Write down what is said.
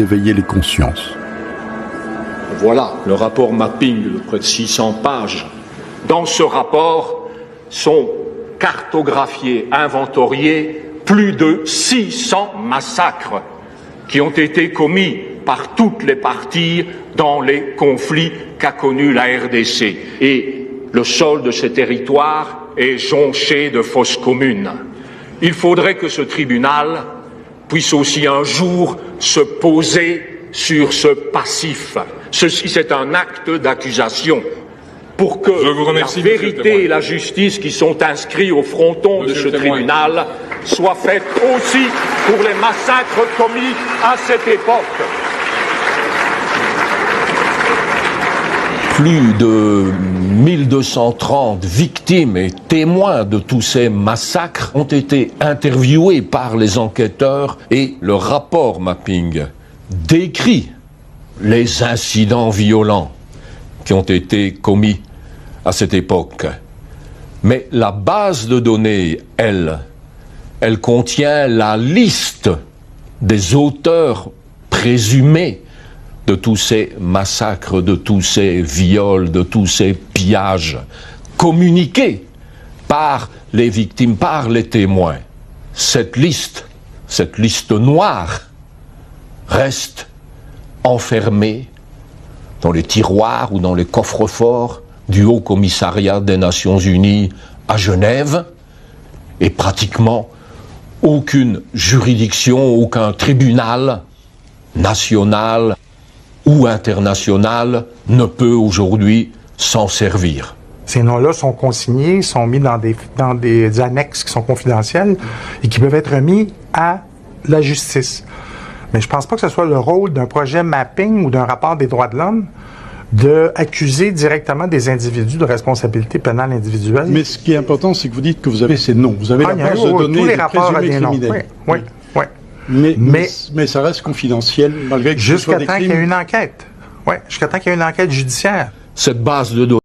d'éveiller les consciences. Voilà le rapport mapping de près de 600 pages. Dans ce rapport sont cartographiés, inventoriés plus de 600 massacres qui ont été commis par toutes les parties dans les conflits qu'a connus la RDC. Et le sol de ces territoires est jonché de fosses communes. Il faudrait que ce tribunal puisse aussi un jour se poser sur ce passif. Ceci, c'est un acte d'accusation pour que la vérité et la justice qui sont inscrits au fronton de ce tribunal soient faites aussi pour les massacres commis à cette époque. Plus de 1230 victimes et témoins de tous ces massacres ont été interviewés par les enquêteurs et le rapport mapping décrit les incidents violents qui ont été commis à cette époque. Mais la base de données, elle contient la liste des auteurs présumés de tous ces massacres, de tous ces viols, de tous ces pillages, communiqués par les victimes, par les témoins. Cette liste noire, reste enfermée dans les tiroirs ou dans les coffres-forts du Haut Commissariat des Nations Unies à Genève, et pratiquement aucune juridiction, aucun tribunal national ou international ne peut aujourd'hui s'en servir. Ces noms-là sont consignés, sont mis dans des annexes qui sont confidentielles et qui peuvent être remis à la justice. Mais je pense pas que ce soit le rôle d'un projet mapping ou d'un rapport des droits de l'homme d'accuser directement des individus de responsabilité pénale individuelle. Mais ce qui est important, c'est que vous dites que vous avez ces noms. Vous avez la base de données des présumés criminels. Oui. Mais ça reste confidentiel, malgré que ce soit des crimes. Jusqu'à temps qu'il y ait une enquête. Oui, jusqu'à temps qu'il y ait une enquête judiciaire. Cette base de données